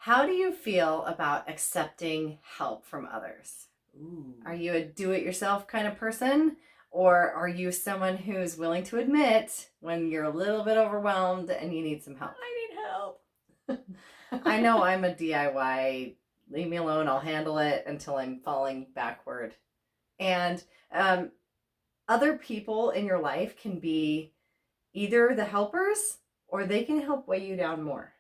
How do you feel about accepting help from others? Ooh. Are you a do-it-yourself kind of person? Or are you someone who's willing to admit when you're a little bit overwhelmed and you need some help? I need help. I know I'm a DIY. Leave me alone. I'll handle it until I'm falling backward. And other people in your life can be either the helpers or they can help weigh you down more.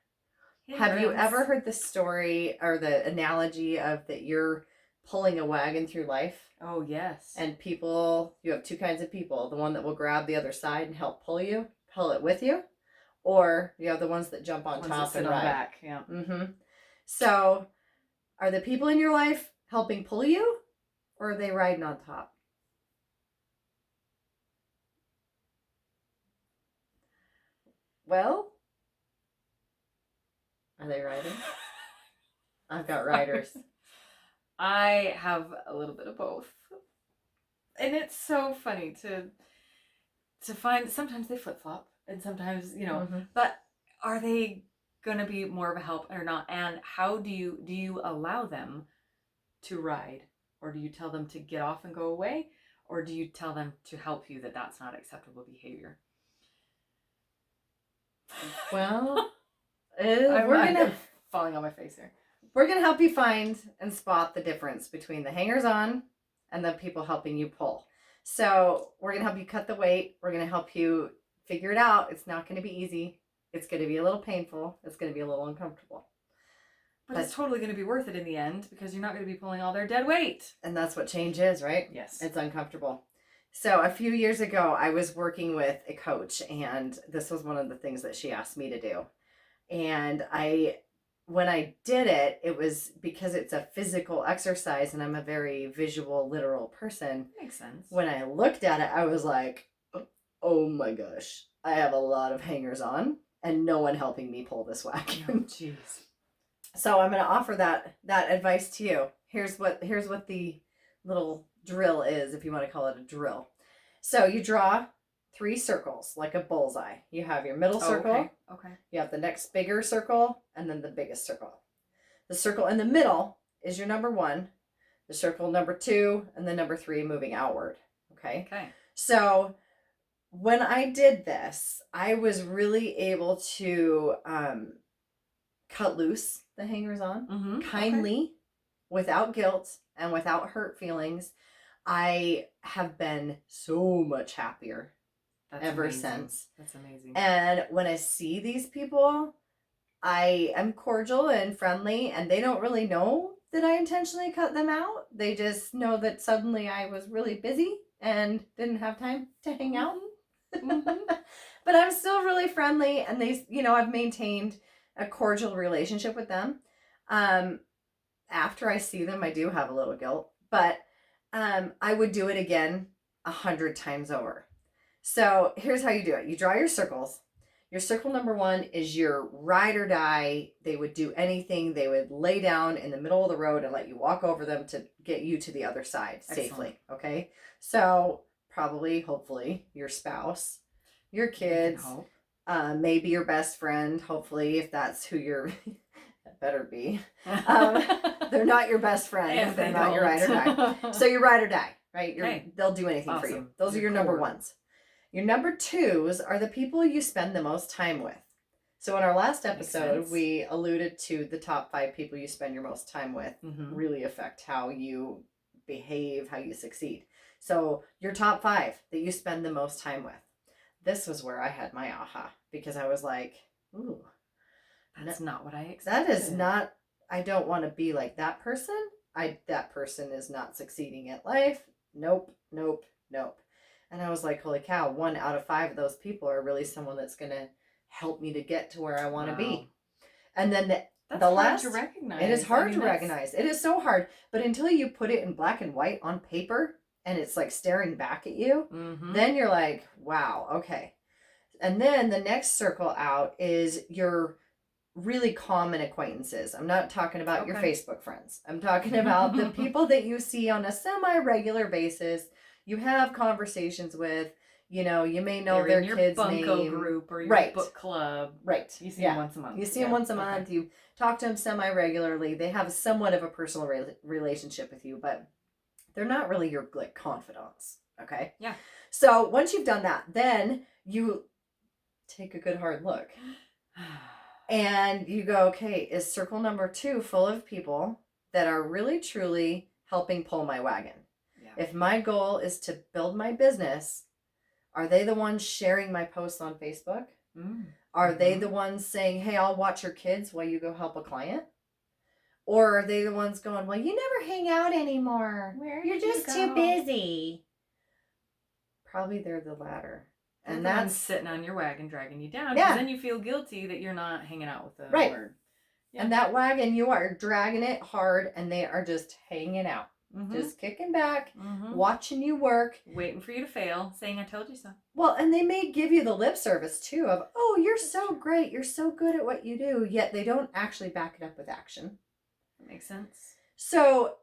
Have you ever heard the story or the analogy of that you're pulling a wagon through life? Oh, yes. And people, you have two kinds of people. The one that will grab the other side and help pull it with you. Or you have the ones that jump on top and ride. Back. Yeah. So are the people in your life helping pull you or are they riding on top? Well, are they riding? I've got riders. I have a little bit of both. And it's so funny to find sometimes they flip-flop and sometimes, but are they going to be more of a help or not? And how do you allow them to ride, or do you tell them to get off and go away, or do you tell them to help you that's not acceptable behavior? Well, I'm falling on my face here. We're going to help you find and spot the difference between the hangers-on and the people helping you pull. So we're going to help you cut the weight. We're going to help you figure it out. It's not going to be easy. It's going to be a little painful. It's going to be a little uncomfortable. But it's totally going to be worth it in the end because you're not going to be pulling all their dead weight. And that's what change is, right? Yes. It's uncomfortable. So a few years ago, I was working with a coach, and this was one of the things that she asked me to do. And when I did it, it was because it's a physical exercise and I'm a very visual, literal person. Makes sense. When I looked at it, I was like, oh my gosh, I have a lot of hangers on and no one helping me pull this wagon. Oh, jeez. So I'm going to offer that advice to you. Here's what the little drill is, if you want to call it a drill. So you draw 3 circles like a bullseye. You have your middle circle. Okay. You have the next bigger circle and then the biggest circle. The circle in the middle is your number 1, the circle number 2, and the number 3 moving outward. Okay. So when I did this, I was really able to cut loose the hangers on kindly, without guilt and without hurt feelings. I have been so much happier ever since. That's amazing. And when I see these people, I am cordial and friendly, and they don't really know that I intentionally cut them out. They just know that suddenly I was really busy and didn't have time to hang out. But I'm still really friendly, and they, I've maintained a cordial relationship with them. After I see them, I do have a little guilt, but I would do it again 100 times over. So here's how you do it. You draw your circles. Your circle number 1 is your ride or die. They would do anything. They would lay down in the middle of the road and let you walk over them to get you to the other side safely. Okay. So probably, hopefully, your spouse, your kids, maybe your best friend, hopefully, if that's who you're, that better be. They're not your best friend if they're not your ride or die. So your ride or die, right? They'll do anything for you. Those are your number 1s. Your number 2s are the people you spend the most time with. So in our last episode, we alluded to the top 5 people you spend your most time with really affect how you behave, how you succeed. So your top 5 that you spend the most time with. This was where I had my aha, because I was like, ooh, that's not what I expected. That is not, I don't want to be like that person. That person is not succeeding at life. Nope. And I was like, holy cow, 1 out of 5 of those people are really someone that's going to help me to get to where I want to be. And then the last, hard to recognize. It is hard to recognize. It is so hard. But until you put it in black and white on paper and it's like staring back at you, then you're like, wow, okay. And then the next circle out is your really common acquaintances. I'm not talking about your Facebook friends. I'm talking about the people that you see on a semi-regular basis. You have conversations with, You may know They're their in your kid's bunco name. group or your Right. book club. Right. You see them once a month. You see them once a month. You talk to them semi-regularly. They have somewhat of a personal relationship with you, but they're not really your confidants. Okay? Yeah. So once you've done that, then you take a good hard look. And you go, okay, is circle number 2 full of people that are really, truly helping pull my wagon? Yeah. If my goal is to build my business, are they the ones sharing my posts on Facebook? Are they the ones saying, hey, I'll watch your kids while you go help a client? Or are they the ones going, well, you never hang out anymore. You're just too busy. Probably they're the latter. And that's sitting on your wagon dragging you down. Because then you feel guilty that you're not hanging out with the word. Yeah. And that wagon, you are dragging it hard and they are just hanging out. Just kicking back, watching you work. Waiting for you to fail, saying I told you so. Well, and they may give you the lip service too of, oh, you're so great. You're so good at what you do. Yet they don't actually back it up with action. That makes sense. So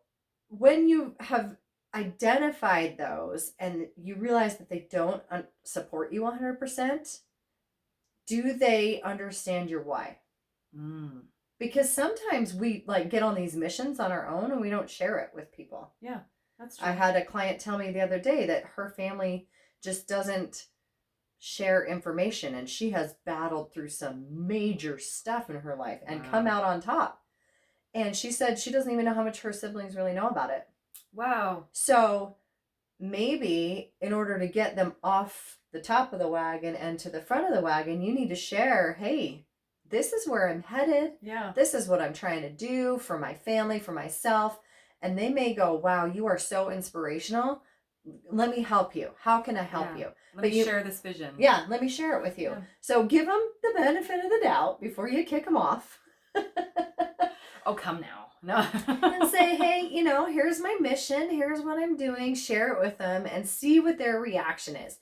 when you have identified those and you realize that they don't support you 100%, do they understand your why? Because sometimes we get on these missions on our own and we don't share it with people. Yeah, that's true. I had a client tell me the other day that her family just doesn't share information, and she has battled through some major stuff in her life and come out on top. And she said she doesn't even know how much her siblings really know about it. Wow. So maybe in order to get them off the top of the wagon and to the front of the wagon, you need to share, hey, this is where I'm headed. Yeah. This is what I'm trying to do for my family, for myself. And they may go, wow, you are so inspirational. Let me help you. How can I help you? Let me share this vision. Yeah, let me share it with you. Yeah. So give them the benefit of the doubt before you kick them off. Oh, come now. No. And say, hey, here's my mission. Here's what I'm doing. Share it with them and see what their reaction is.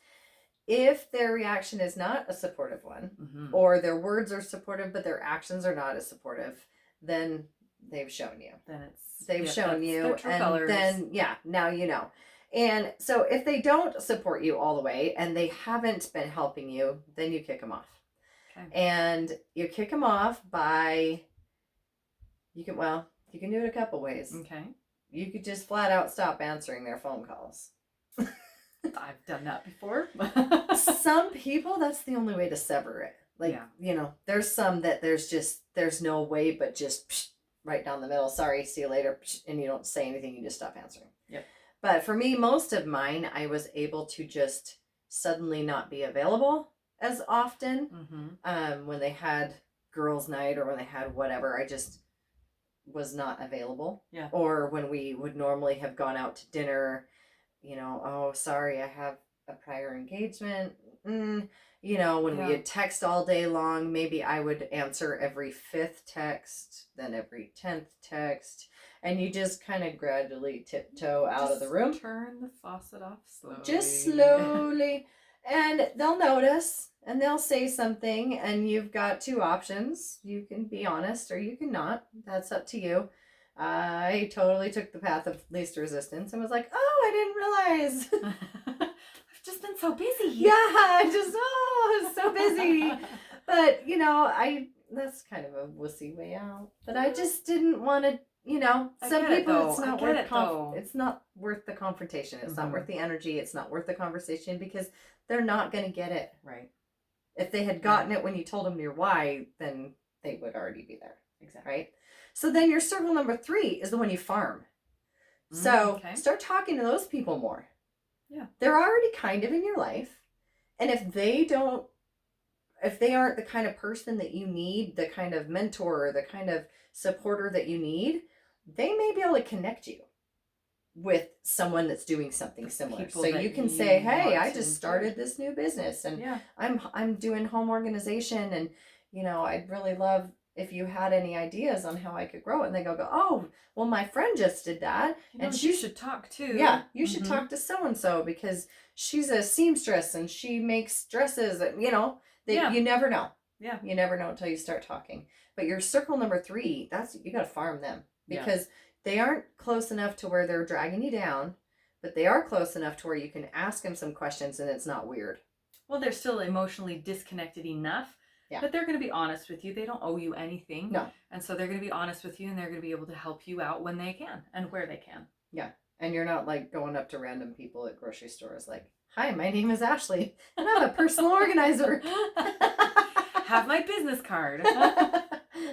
If their reaction is not a supportive one, or their words are supportive, but their actions are not as supportive, then they've shown you. They've shown you. And colors. Then, now you know. And so if they don't support you all the way and they haven't been helping you, then you kick them off. Okay. And you kick them off by... You can do it a couple ways. Okay. You could just flat out stop answering their phone calls. I've done that before. Some people, that's the only way to sever it. There's some that there's no way but just right down the middle. Sorry, see you later. And you don't say anything. You just stop answering. Yep. But for me, most of mine, I was able to just suddenly not be available as often. When they had girls' night or when they had whatever, I just was not available. Yeah. Or when we would normally have gone out to dinner, oh, sorry, I have a prior engagement. When we would text all day long, maybe I would answer every 5th text, then every 10th text, and you just kind of gradually tiptoe out of the room. Turn the faucet off slowly. Just slowly. And they'll notice and they'll say something, and you've got 2 options. You can be honest or you can not. That's up to you. I totally took the path of least resistance and was like, oh, I didn't realize. I've just been so busy. Yeah, I was so busy. But, that's kind of a wussy way out. But I just didn't want to, some people it's not worth the confrontation. It's not worth the energy. It's not worth the conversation because they're not going to get it. Right. If they had gotten it when you told them your why, then they would already be there. Exactly. Right? So then your circle number 3 is the one you farm. So start talking to those people more. Yeah. They're already kind of in your life. And if they aren't the kind of person that you need, the kind of mentor, or the kind of supporter that you need, they may be able to connect you with someone that's doing something similar. So you can say, hey, I just started this new business and I'm doing home organization and, I'd really love if you had any ideas on how I could grow it. And they go, oh, well, my friend just did that. And she should talk too. Yeah, you should talk to so-and-so because she's a seamstress and she makes dresses. You never know. Yeah. You never know until you start talking. But your circle number 3, you got to farm them because they aren't close enough to where they're dragging you down, but they are close enough to where you can ask them some questions and it's not weird. Well, they're still emotionally disconnected enough that they're going to be honest with you. They don't owe you anything. No. And so they're going to be honest with you, and they're going to be able to help you out when they can and where they can. Yeah. And you're not like going up to random people at grocery stores like, hi, my name is Ashley, and I'm a personal organizer. Have my business card.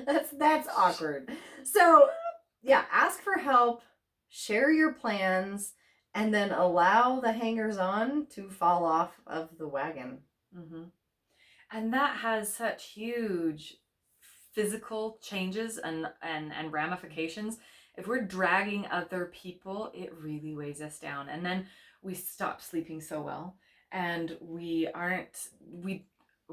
That's awkward. So, yeah, ask for help, share your plans, and then allow the hangers-on to fall off of the wagon. Mm-hmm. And that has such huge physical changes and ramifications. If we're dragging other people, it really weighs us down. And then we stop sleeping so well, and we're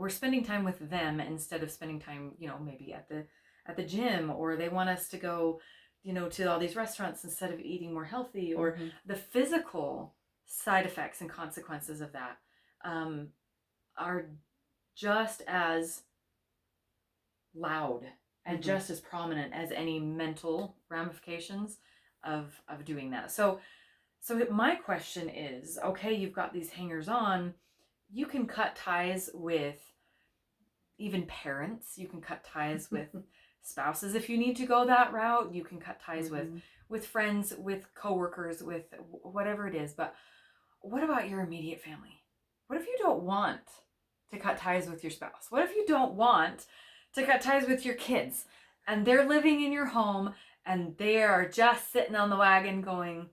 spending time with them instead of spending time, maybe at the gym, or they want us to go, to all these restaurants instead of eating more healthy, or the physical side effects and consequences of that are just as loud and just as prominent as any mental ramifications of doing that. So my question is, okay, you've got these hangers on, you can cut ties with even parents, you can cut ties with spouses if you need to go that route, you can cut ties with friends, with coworkers, with whatever it is. But what about your immediate family? What if you don't want to cut ties with your spouse? What if you don't want to cut ties with your kids, and they're living in your home and they are just sitting on the wagon going,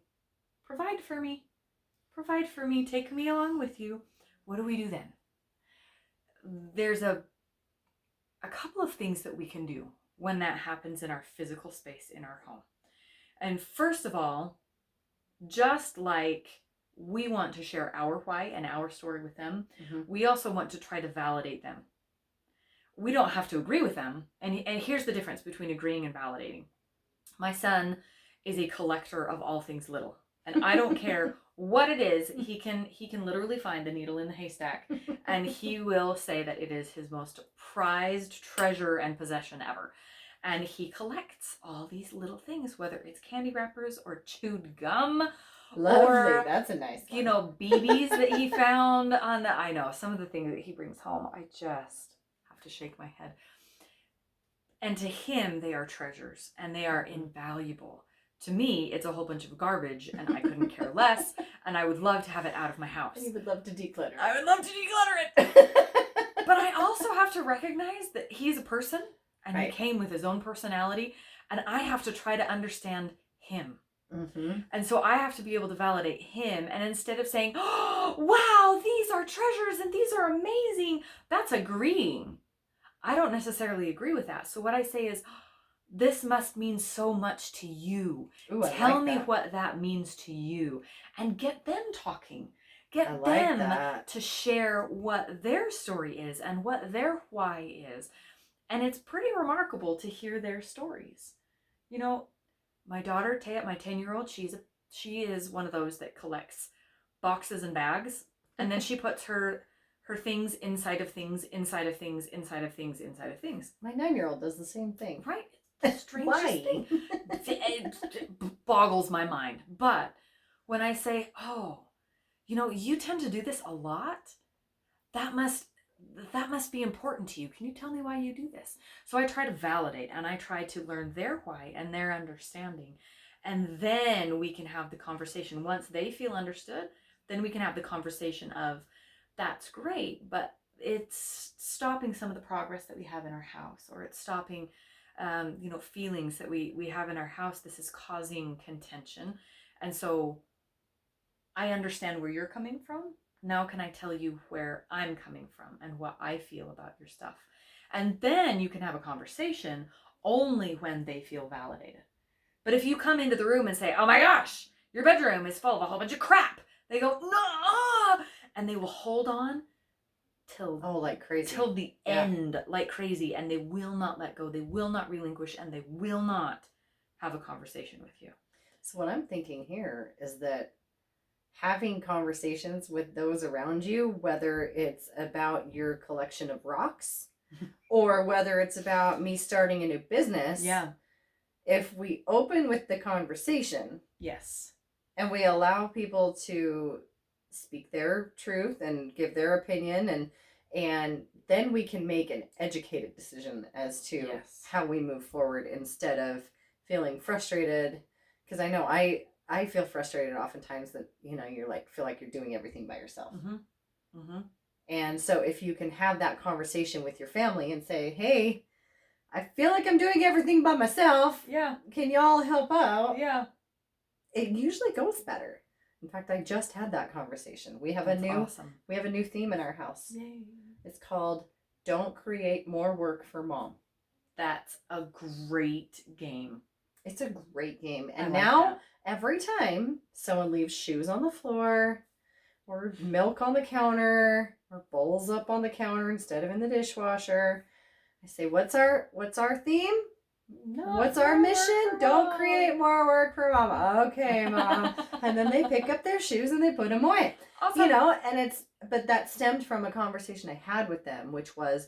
provide for me, take me along with you? What do we do then? There's a couple of things that we can do when that happens in our physical space in our home. And first of all, just like we want to share our why and our story with them, we also want to try to validate them. We don't have to agree with them. And here's the difference between agreeing and validating. My son is a collector of all things little. And I don't care what it is, he can literally find the needle in the haystack, and he will say that it is his most prized treasure and possession ever. And he collects all these little things, whether it's candy wrappers or chewed gum. Lovely. Or, that's a nice one. BBs that he found on I know, some of the things that he brings home, I just have to shake my head. And to him, they are treasures, and they are invaluable. To me, it's a whole bunch of garbage, and I couldn't care less, and I would love to have it out of my house. And you would love to declutter. I would love to declutter it. But I also have to recognize that he's a person, and he came with his own personality, and I have to try to understand him. And so I have to be able to validate him, and instead of saying, oh, wow, these are treasures and these are amazing, that's agreeing. I don't necessarily agree with that. So what I say is, this must mean so much to you. Ooh, Tell me what that means to you, and get them talking. Get them to share what their story is and what their why is. And it's pretty remarkable to hear their stories. My daughter, Taya, my 10-year-old, she is one of those that collects boxes and bags, and then she puts her things inside of things, inside of things, inside of things, inside of things. My 9-year-old does the same thing. Right. The strangest thing. It boggles my mind. But when I say, oh, you tend to do this a lot, that must be important to you. Can you tell me why you do this? So I try to validate, and I try to learn their why and their understanding. And then we can have the conversation. Once they feel understood, then we can have the conversation of, that's great, but it's stopping some of the progress that we have in our house, or it's stopping feelings that we have in our house. This is causing contention. And so I understand where you're coming from. Now can I tell you where I'm coming from and what I feel about your stuff? And then you can have a conversation only when they feel validated. But if you come into the room and say, oh my gosh, your bedroom is full of a whole bunch of crap, they go, no, and they will hold on till like crazy, till the end, like crazy, and they will not let go. They will not relinquish, and they will not have a conversation with you. So what I'm thinking here is that having conversations with those around you, whether it's about your collection of rocks or whether it's about me starting a new business, if we open with the conversation, yes, and we allow people to speak their truth and give their opinion, and then we can make an educated decision as to Yes. how we move forward instead of feeling frustrated, because I know I feel frustrated oftentimes that you're like feel like you're doing everything by yourself. And so if you can have that conversation with your family and say, hey, I feel like I'm doing everything by myself, Yeah, can y'all help out? yeah, It usually goes better. In fact, I just had that conversation. We have awesome. We have a new theme in our house. Yay. It's called Don't Create More Work for Mom. That's a great game. It's a great game. And like now that. every time someone leaves shoes on the floor or milk on the counter or bowls up on the counter instead of in the dishwasher, I say, what's our theme? What's our mission? Don't create more work for Mama. Okay, Mom. And then they pick up their shoes and they put them away. Awesome. But that stemmed from a conversation I had with them, which was,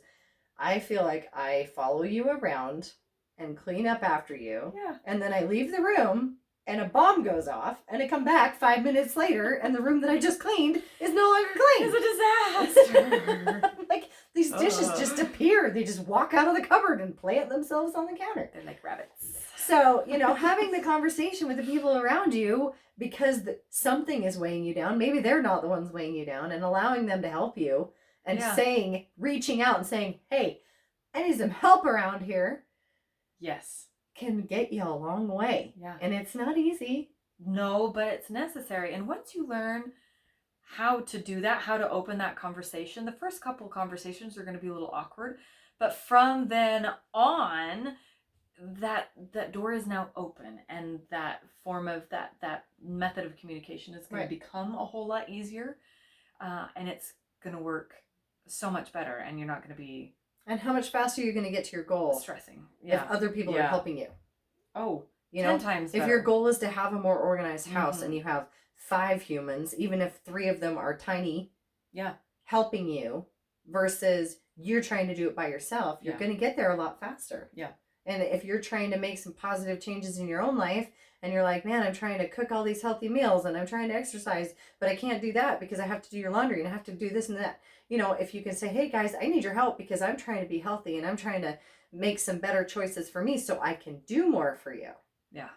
I feel like I follow you around and clean up after you. Yeah. And then I leave the room and a bomb goes off and I come back 5 minutes later and the room that I just cleaned is no longer clean. It's a disaster. Like, these dishes just appear. They just walk out of the cupboard and plant themselves on the counter. They're like rabbits. So, having the conversation with the people around you, because something is weighing you down. Maybe they're not the ones weighing you down, and allowing them to help you and reaching out and saying, hey, I need some help around here. Yes. Can get you a long way. Yeah. And it's not easy. No, but it's necessary. And once you learn how to do that, how to open that conversation, the first couple of conversations are going to be a little awkward, but from then on, that door is now open, and that form of that method of communication is going to become a whole lot easier, and it's going to work so much better, and you're not going to be... And how much faster you're going to get to your goal. Stressing. If other people are helping you. Oh, 10 times better. If your goal is to have a more organized house and you have 5 humans, even if 3 of them are tiny, helping you, versus you're trying to do it by yourself, you're going to get there a lot faster. Yeah. And if you're trying to make some positive changes in your own life and you're like, man, I'm trying to cook all these healthy meals and I'm trying to exercise, but I can't do that because I have to do your laundry and I have to do this and that. If you can say, hey guys, I need your help because I'm trying to be healthy and I'm trying to make some better choices for me so I can do more for you. Yeah.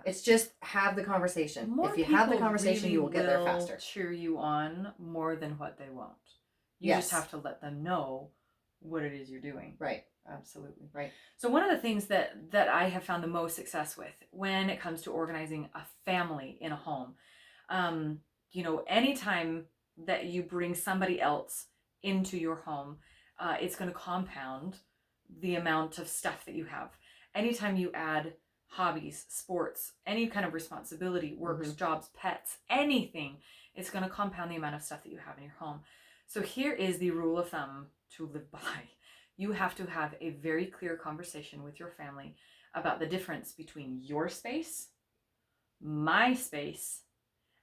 It's just have the conversation. If you have the conversation, really, you will get there faster. Cheer you on more than what they won't. You just have to let them know what it is you're doing. Right. Absolutely. Right. So one of the things that I have found the most success with when it comes to organizing a family in a home, anytime that you bring somebody else into your home, it's going to compound the amount of stuff that you have. Anytime you add hobbies, sports, any kind of responsibility, works, jobs, pets, anything, it's going to compound the amount of stuff that you have in your home. So here is the rule of thumb to live by. You have to have a very clear conversation with your family about the difference between your space, my space,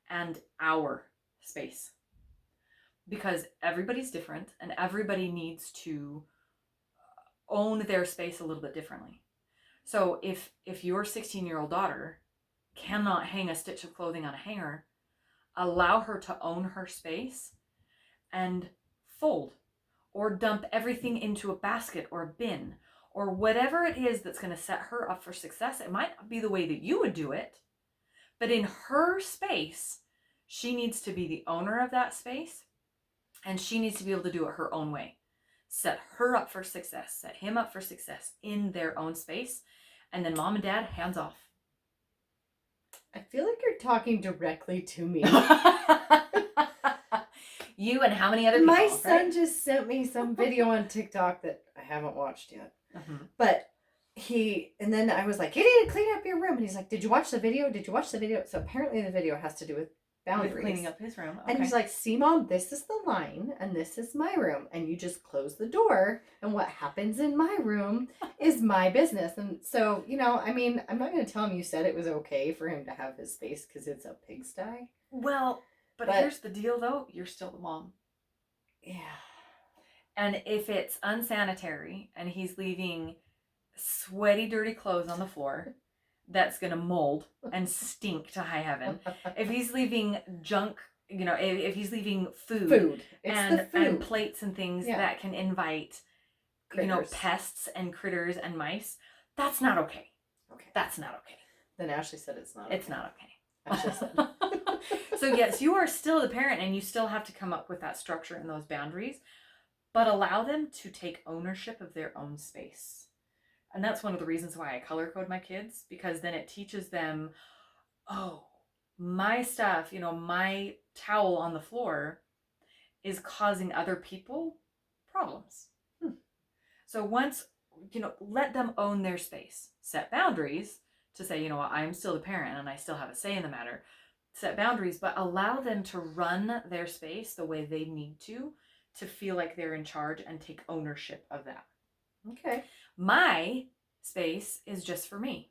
and our space. Because everybody's different and everybody needs to own their space a little bit differently. So if your 16-year-old daughter cannot hang a stitch of clothing on a hanger, allow her to own her space and fold or dump everything into a basket or a bin or whatever it is that's going to set her up for success. It might not be the way that you would do it, but in her space, she needs to be the owner of that space, and she needs to be able to do it her own way. Set her up for success, set him up for success in their own space, and then mom and dad, hands off. I feel like you're talking directly to me. You and how many other people? My son just sent me some video on TikTok that I haven't watched yet. But and then I was like, you need to clean up your room. And he's like, did you watch the video? Did you watch the video? So apparently the video has to do with boundaries. With cleaning up his room. Okay. And he's like, see, Mom, this is the line and this is my room. And you just close the door. And what happens in my room is my business. And so, I'm not going to tell him you said it was okay for him to have his space because it's a pigsty. Well, but here's the deal, though. You're still the mom. Yeah. And if it's unsanitary and he's leaving sweaty, dirty clothes on the floor that's going to mold and stink to high heaven, if he's leaving junk, if he's leaving food, It's and the food. and plates and things that can invite critters. Pests and critters and mice, that's not okay. Okay. That's not okay. Then Ashley said it's not okay. It's not okay. Ashley said. So yes, you are still the parent and you still have to come up with that structure and those boundaries, but allow them to take ownership of their own space. And that's one of the reasons why I color code my kids, because then it teaches them, oh, my stuff, my towel on the floor is causing other people problems. So once, let them own their space. Set boundaries to say, I'm still the parent and I still have a say in the matter. Set boundaries, but allow them to run their space the way they need to feel like they're in charge and take ownership of that. Okay. My space is just for me.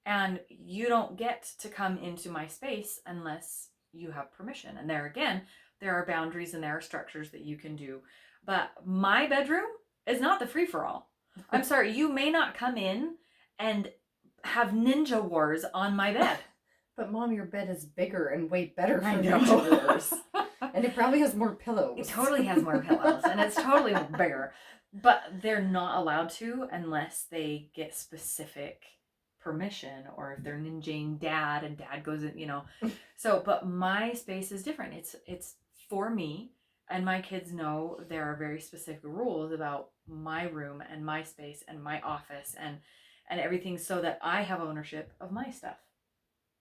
And you don't get to come into my space unless you have permission. And there again, there are boundaries and there are structures that you can do. But my bedroom is not the free-for-all. I'm sorry, you may not come in and have ninja wars on my bed. But Mom, your bed is bigger and way better for I know. ninja wars. And it probably has more pillows. It totally has more pillows and it's totally bigger. But they're not allowed to unless they get specific permission, or if they're ninjaing dad and dad goes in, So, but my space is different. It's for me, and my kids know there are very specific rules about my room and my space and my office and everything, so that I have ownership of my stuff.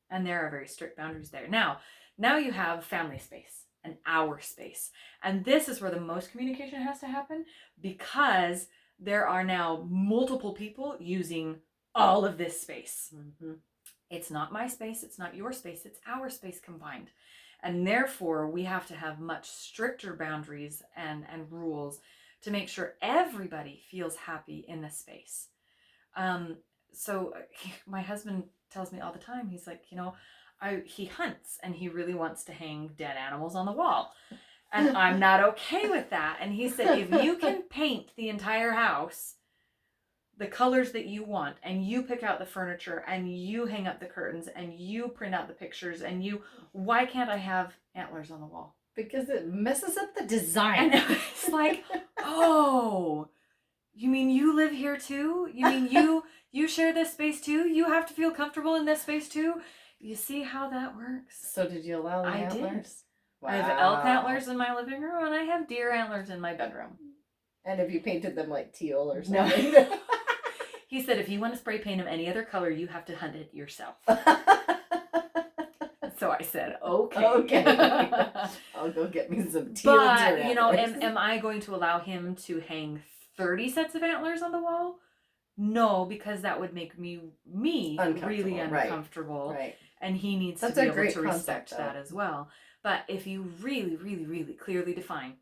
And there are very strict boundaries there. Now you have family space and our space. And this is where the most communication has to happen, because there are now multiple people using all of this space. Mm-hmm. It's not my space. It's not your space. It's our space combined. And therefore, we have to have much stricter boundaries and rules to make sure everybody feels happy in this space. So my husband tells me all the time, he's like, he hunts and he really wants to hang dead animals on the wall. And I'm not okay with that. And he said, if you can paint the entire house the colors that you want, and you pick out the furniture, and you hang up the curtains, and you print out the pictures, and why can't I have antlers on the wall? Because it messes up the design. And it's like, oh, you mean you live here too? You mean you share this space too? You have to feel comfortable in this space too? You see how that works? So did you allow the antlers? Did. Wow. I have elk antlers in my living room, and I have deer antlers in my bedroom. And have you painted them like teal or No. something? He said, if you want to spray paint them any other color, you have to hunt it yourself. So I said, okay. I'll go get me some teal. But, am I going to allow him to hang 30 sets of antlers on the wall? No, because that would make me really uncomfortable. Right. And he needs to be able to respect that as well. But if you really, really, really clearly define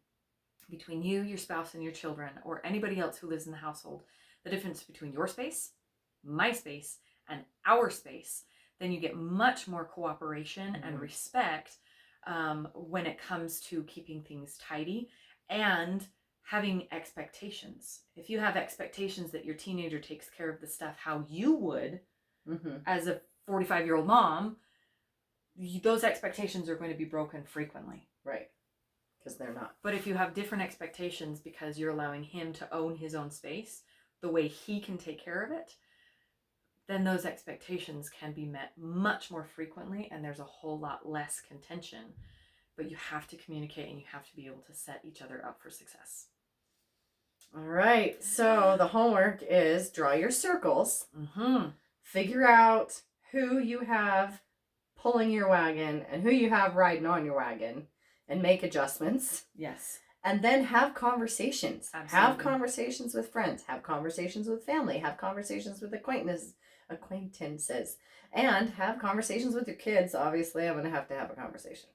between you, your spouse, and your children, or anybody else who lives in the household, the difference between your space, my space, and our space, then you get much more cooperation and respect when it comes to keeping things tidy and having expectations. If you have expectations that your teenager takes care of the stuff how you would as a 45-year-old mom, those expectations are going to be broken frequently. Right. Because they're not. But if you have different expectations because you're allowing him to own his own space the way he can take care of it, then those expectations can be met much more frequently, and there's a whole lot less contention. But you have to communicate, and you have to be able to set each other up for success. All right. So the homework is draw your circles. Mm-hmm. Figure out who you have pulling your wagon and who you have riding on your wagon, and make adjustments. Yes. And then have conversations. Absolutely. Have conversations with friends. Have conversations with family. Have conversations with acquaintances. And have conversations with your kids. Obviously, I'm going to have a conversation.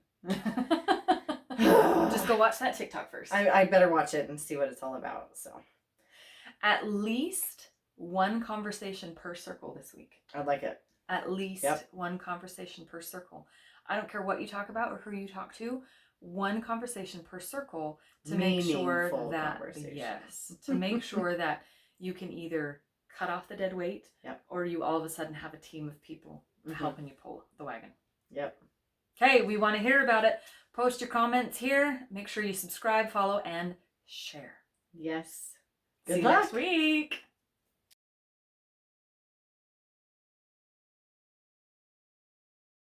Just go watch that TikTok first. I better watch it and see what it's all about. So, at least one conversation per circle this week. I like it. At least one conversation per circle. I don't care what you talk about or who you talk to. One conversation per circle to make sure that to make sure that you can either cut off the dead weight, Yep. or you all of a sudden have a team of people Mhm. helping you pull the wagon. Yep. Okay, we want to hear about it. Post your comments here. Make sure you subscribe, follow, and share. Yes. See Good you luck. next week.